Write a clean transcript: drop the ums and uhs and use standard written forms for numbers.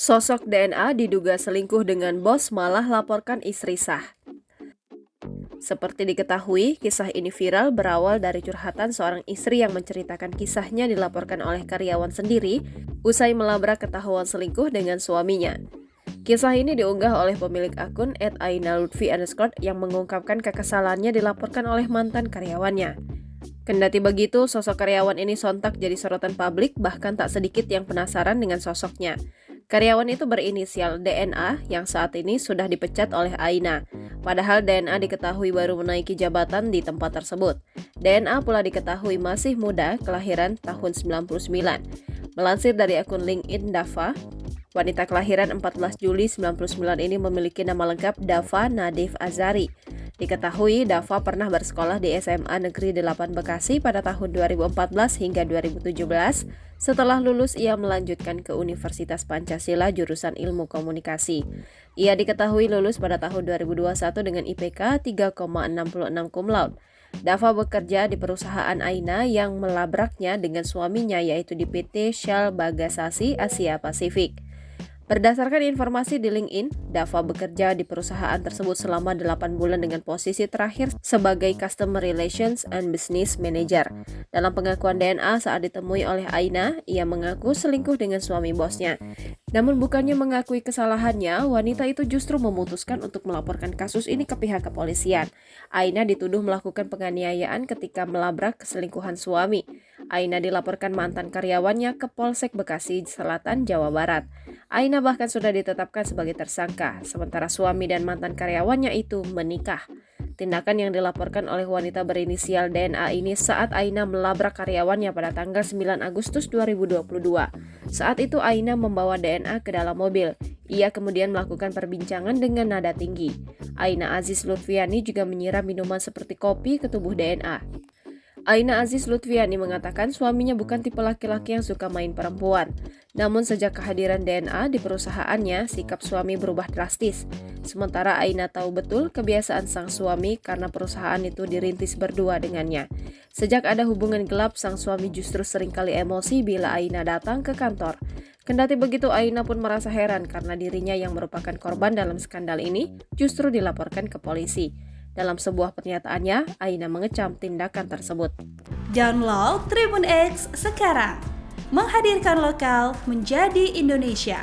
Sosok DNA diduga selingkuh dengan bos malah laporkan istri sah. Seperti diketahui, kisah ini viral berawal dari curhatan seorang istri yang menceritakan kisahnya dilaporkan oleh karyawan sendiri usai melabrak ketahuan selingkuh dengan suaminya. Kisah ini diunggah oleh pemilik akun @ainalutfi_ yang mengungkapkan kekesalannya dilaporkan oleh mantan karyawannya. Kendati begitu, sosok karyawan ini sontak jadi sorotan publik, bahkan tak sedikit yang penasaran dengan sosoknya. Karyawan itu berinisial DNA yang saat ini sudah dipecat oleh Aina. Padahal DNA diketahui baru menaiki jabatan di tempat tersebut. DNA pula diketahui masih muda, kelahiran tahun 99. Melansir dari akun LinkedIn Dava, wanita kelahiran 14 Juli 99 ini memiliki nama lengkap Dava Nadif Azari. Diketahui Dava pernah bersekolah di SMA Negeri 8 Bekasi pada tahun 2014 hingga 2017. Setelah lulus, ia melanjutkan ke Universitas Pancasila jurusan Ilmu Komunikasi. Ia diketahui lulus pada tahun 2021 dengan IPK 3,66 cum laude. Dava bekerja di perusahaan Aina yang melabraknya dengan suaminya, yaitu di PT Shell Bagasasi Asia Pasifik. Berdasarkan informasi di LinkedIn, Dava bekerja di perusahaan tersebut selama 8 bulan dengan posisi terakhir sebagai Customer Relations and Business Manager. Dalam pengakuan DNA saat ditemui oleh Aina, ia mengaku selingkuh dengan suami bosnya. Namun bukannya mengakui kesalahannya, wanita itu justru memutuskan untuk melaporkan kasus ini ke pihak kepolisian. Aina dituduh melakukan penganiayaan ketika melabrak keselingkuhan suami. Aina dilaporkan mantan karyawannya ke Polsek Bekasi Selatan, Jawa Barat. Aina bahkan sudah ditetapkan sebagai tersangka, sementara suami dan mantan karyawannya itu menikah. Tindakan yang dilaporkan oleh wanita berinisial DNA ini saat Aina melabrak karyawannya pada tanggal 9 Agustus 2022. Saat itu Aina membawa DNA ke dalam mobil. Ia kemudian melakukan perbincangan dengan nada tinggi. Aina Aziz Lutfiani juga menyiram minuman seperti kopi ke tubuh DNA. Aina Aziz Lutfiani mengatakan suaminya bukan tipe laki-laki yang suka main perempuan. Namun sejak kehadiran DNA di perusahaannya, sikap suami berubah drastis. Sementara Aina tahu betul kebiasaan sang suami karena perusahaan itu dirintis berdua dengannya. Sejak ada hubungan gelap, sang suami justru seringkali emosi bila Aina datang ke kantor. Kendati begitu, Aina pun merasa heran karena dirinya yang merupakan korban dalam skandal ini justru dilaporkan ke polisi. Dalam sebuah pernyataannya, Aina mengecam tindakan tersebut. Download Tribun X sekarang, menghadirkan lokal menjadi Indonesia.